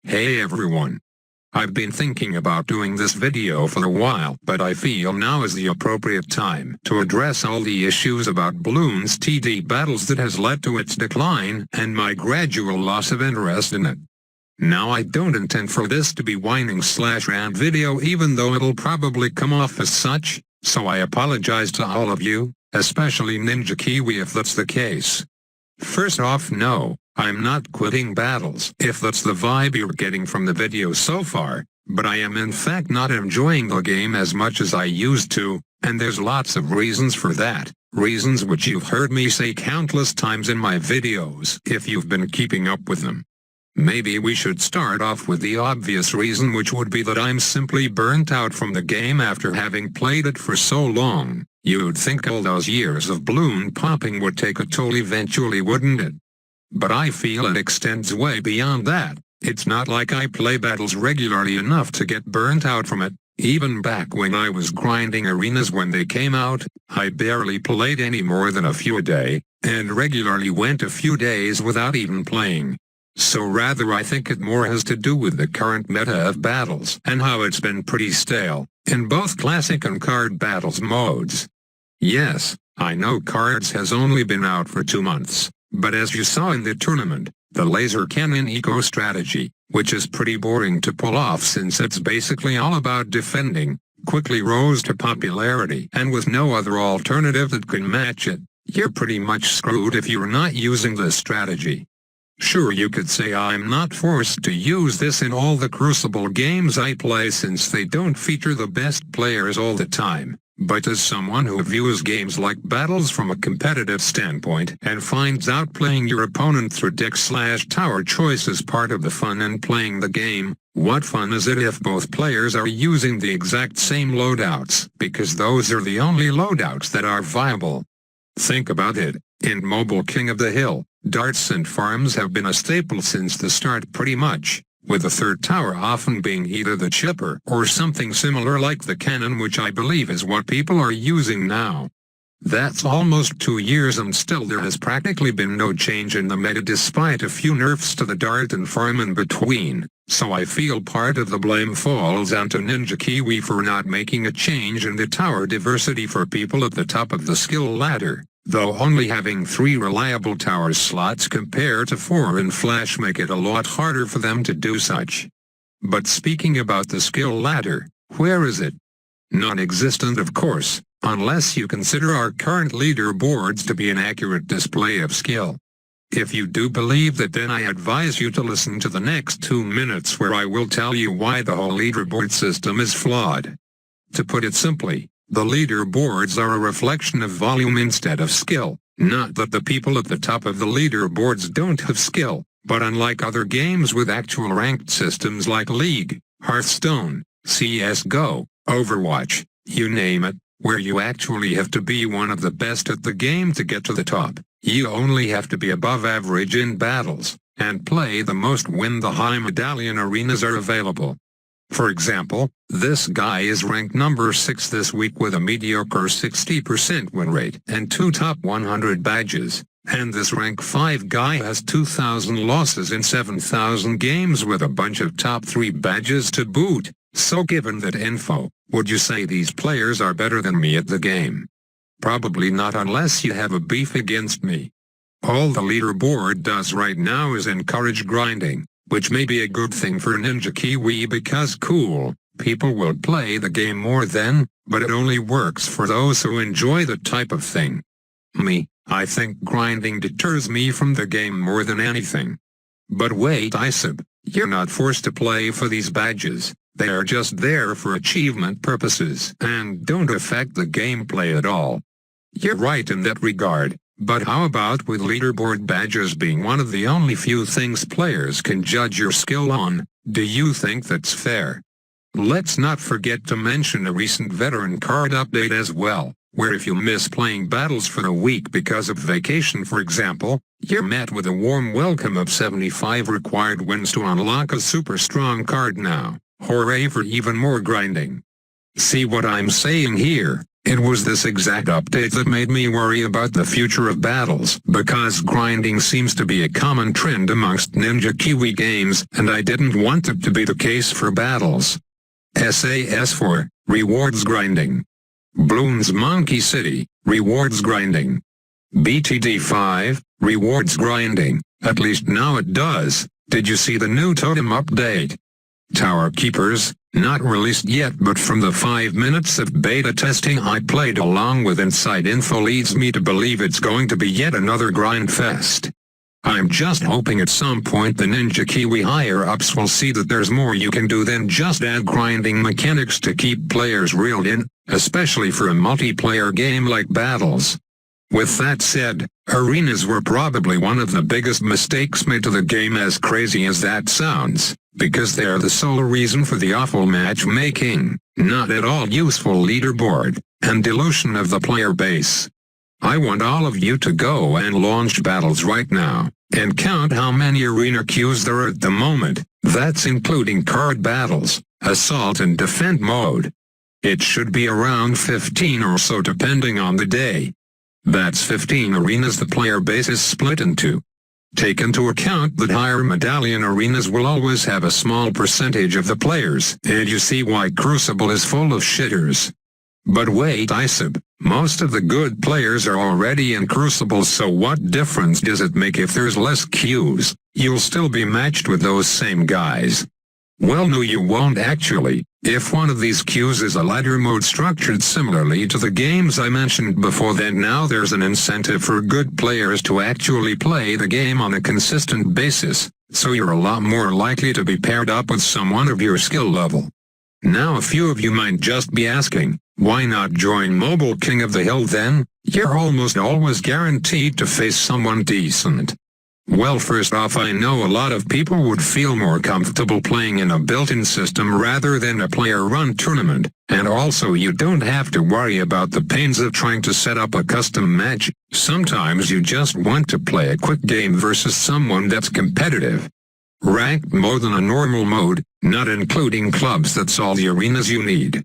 Hey everyone. I've been thinking about doing this video for a while, but I feel now is the appropriate time to address all the issues about Bloons TD battles that has led to its decline and my gradual loss of interest in it. Now I don't intend for this to be whining/rant video, even though it'll probably come off as such, so I apologize to all of you, especially Ninja Kiwi if that's the case. First off, no, I'm not quitting battles if that's the vibe you're getting from the video so far, but I am in fact not enjoying the game as much as I used to, and there's lots of reasons for that, reasons which you've heard me say countless times in my videos if you've been keeping up with them. Maybe we should start off with the obvious reason, which would be that I'm simply burnt out from the game after having played it for so long. You'd think all those years of balloon popping would take a toll eventually, wouldn't it? But I feel it extends way beyond that. It's not like I play battles regularly enough to get burnt out from it. Even back when I was grinding arenas when they came out, I barely played any more than a few a day, and regularly went a few days without even playing. So rather I think it more has to do with the current meta of battles and how it's been pretty stale, in both classic and card battles modes. Yes, I know cards has only been out for 2 months, but as you saw in the tournament, the laser cannon eco strategy, which is pretty boring to pull off since it's basically all about defending, quickly rose to popularity, and with no other alternative that can match it, you're pretty much screwed if you're not using this strategy. Sure, you could say I'm not forced to use this in all the Crucible games I play since they don't feature the best players all the time, but as someone who views games like battles from a competitive standpoint and finds out playing your opponent through deck/tower choice is part of the fun in playing the game, what fun is it if both players are using the exact same loadouts, because those are the only loadouts that are viable. Think about it, in mobile King of the Hill, darts and farms have been a staple since the start pretty much, with the third tower often being either the chipper or something similar like the cannon, which I believe is what people are using now. That's almost 2 years and still there has practically been no change in the meta despite a few nerfs to the dart and farm in between, so I feel part of the blame falls onto Ninja Kiwi for not making a change in the tower diversity for people at the top of the skill ladder. Though only having 3 reliable tower slots compared to 4 in Flash make it a lot harder for them to do such. But speaking about the skill ladder, where is it? Non-existent, of course, unless you consider our current leaderboards to be an accurate display of skill. If you do believe that, then I advise you to listen to the next 2 minutes where I will tell you why the whole leaderboard system is flawed. To put it simply, the leaderboards are a reflection of volume instead of skill, not that the people at the top of the leaderboards don't have skill, but unlike other games with actual ranked systems like League, Hearthstone, CSGO, Overwatch, you name it, where you actually have to be one of the best at the game to get to the top, you only have to be above average in battles, and play the most when the high medallion arenas are available. For example, this guy is ranked number 6 this week with a mediocre 60% win rate and 2 top 100 badges, and this rank 5 guy has 2,000 losses in 7,000 games with a bunch of top 3 badges to boot. So given that info, would you say these players are better than me at the game? Probably not, unless you have a beef against me. All the leaderboard does right now is encourage grinding, which may be a good thing for Ninja Kiwi because cool, people will play the game more then, but it only works for those who enjoy the type of thing. Me, I think grinding deters me from the game more than anything. But wait, ISAB, you're not forced to play for these badges, they are just there for achievement purposes and don't affect the gameplay at all. You're right in that regard. But how about with leaderboard badges being one of the only few things players can judge your skill on? Do you think that's fair? Let's not forget to mention a recent veteran card update as well, where if you miss playing battles for a week because of vacation, for example, you're met with a warm welcome of 75 required wins to unlock a super strong card now. Hooray for even more grinding. See what I'm saying here? It was this exact update that made me worry about the future of battles, because grinding seems to be a common trend amongst Ninja Kiwi games, and I didn't want it to be the case for battles. SAS4, rewards grinding. Bloons Monkey City, rewards grinding. BTD5, rewards grinding, at least now it does. Did you see the new totem update? Tower Keepers, not released yet, but from the 5 minutes of beta testing I played along with inside info leads me to believe it's going to be yet another grind fest. I'm just hoping at some point the Ninja Kiwi higher-ups will see that there's more you can do than just add grinding mechanics to keep players reeled in, especially for a multiplayer game like Battles. With that said, arenas were probably one of the biggest mistakes made to the game, as crazy as that sounds, because they're the sole reason for the awful matchmaking, not at all useful leaderboard, and dilution of the player base. I want all of you to go and launch Battles right now, and count how many arena queues there are at the moment. That's including card battles, assault and defend mode. It should be around 15 or so depending on the day. That's 15 arenas the player base is split into. Take into account that higher medallion arenas will always have a small percentage of the players, and you see why Crucible is full of shitters. But wait, ISAB, most of the good players are already in Crucible, so what difference does it make if there's less queues? You'll still be matched with those same guys. Well, no, you won't actually. If one of these queues is a ladder mode structured similarly to the games I mentioned before, then now there's an incentive for good players to actually play the game on a consistent basis, so you're a lot more likely to be paired up with someone of your skill level. Now a few of you might just be asking, why not join Mobile King of the Hill then? You're almost always guaranteed to face someone decent. Well, first off, I know a lot of people would feel more comfortable playing in a built-in system rather than a player-run tournament, and also you don't have to worry about the pains of trying to set up a custom match. Sometimes you just want to play a quick game versus someone that's competitive. Ranked mode than a normal mode, not including clubs, that's all the arenas you need.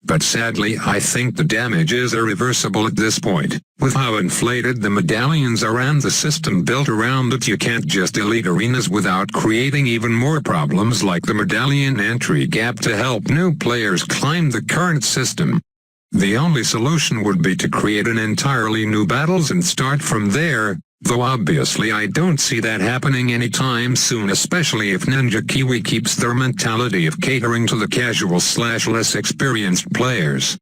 But sadly, I think the damage is irreversible at this point. With how inflated the medallions are and the system built around it, you can't just delete arenas without creating even more problems like the medallion entry gap to help new players climb the current system. The only solution would be to create an entirely new battles and start from there, though obviously I don't see that happening anytime soon, especially if Ninja Kiwi keeps their mentality of catering to the casual/less experienced players.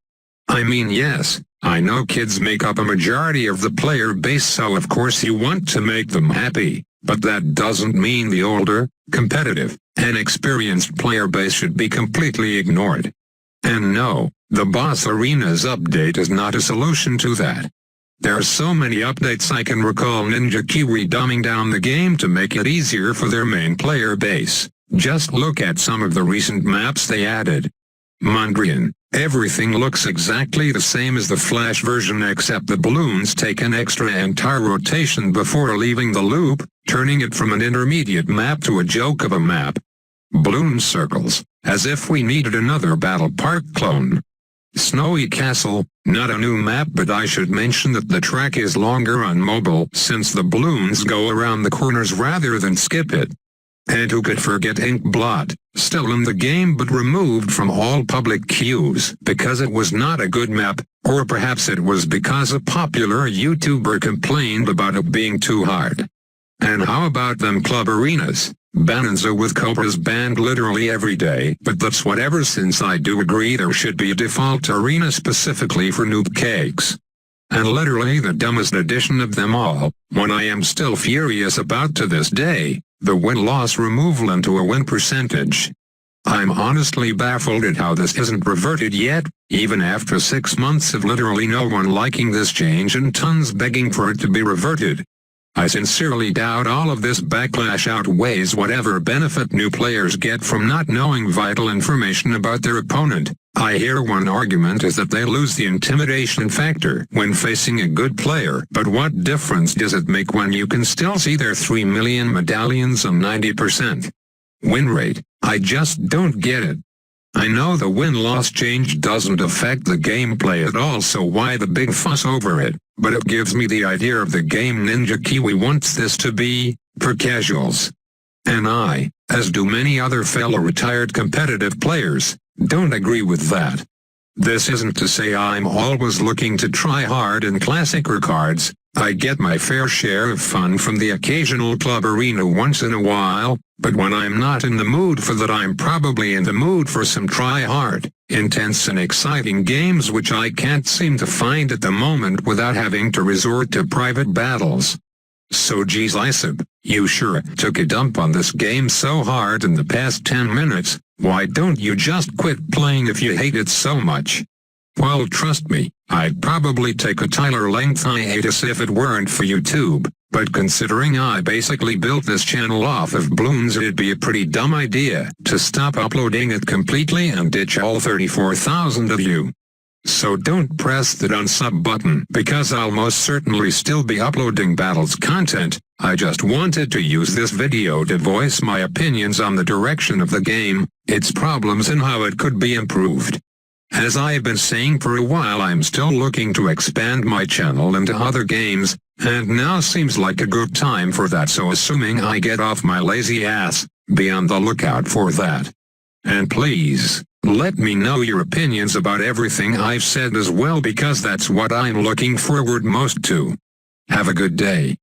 I mean, yes, I know kids make up a majority of the player base, so of course you want to make them happy, but that doesn't mean the older, competitive, and experienced player base should be completely ignored. And no, the Boss Arenas update is not a solution to that. There are so many updates I can recall Ninja Kiwi dumbing down the game to make it easier for their main player base. Just look at some of the recent maps they added. Mondrian, everything looks exactly the same as the Flash version, except the balloons take an extra anti-rotation before leaving the loop, turning it from an intermediate map to a joke of a map. Bloon circles, as if we needed another Battle Park clone. Snowy Castle, not a new map, but I should mention that the track is longer on mobile since the balloons go around the corners rather than skip it. And who could forget Ink Blot, still in the game but removed from all public queues because it was not a good map, or perhaps it was because a popular YouTuber complained about it being too hard. And how about them club arenas? Bananza with Cobra's banned literally every day, but that's whatever, since I do agree there should be a default arena specifically for noob cakes. And literally the dumbest addition of them all, one I am still furious about to this day, the win-loss removal into a win percentage. I'm honestly baffled at how this isn't reverted yet, even after 6 months of literally no one liking this change and tons begging for it to be reverted. I sincerely doubt all of this backlash outweighs whatever benefit new players get from not knowing vital information about their opponent. I hear one argument is that they lose the intimidation factor when facing a good player, but what difference does it make when you can still see their 3 million medallions and 90% win rate? I just don't get it. I know the win-loss change doesn't affect the gameplay at all, so why the big fuss over it, but it gives me the idea of the game Ninja Kiwi wants this to be, for casuals. And I, as do many other fellow retired competitive players, don't agree with that. This isn't to say I'm always looking to try hard in classic cards. I get my fair share of fun from the occasional club arena once in a while, but when I'm not in the mood for that, I'm probably in the mood for some try-hard, intense and exciting games which I can't seem to find at the moment without having to resort to private battles. So geez ISAB, you sure took a dump on this game so hard in the past 10 minutes, why don't you just quit playing if you hate it so much? Well, trust me, I'd probably take a Tyler-length hiatus if it weren't for YouTube, but considering I basically built this channel off of Bloons, it'd be a pretty dumb idea to stop uploading it completely and ditch all 34,000 of you. So don't press that unsub button, because I'll most certainly still be uploading battles content. I just wanted to use this video to voice my opinions on the direction of the game, its problems and how it could be improved. As I've been saying for a while, I'm still looking to expand my channel into other games, and now seems like a good time for that, so assuming I get off my lazy ass, be on the lookout for that. And please, let me know your opinions about everything I've said as well, because that's what I'm looking forward most to. Have a good day.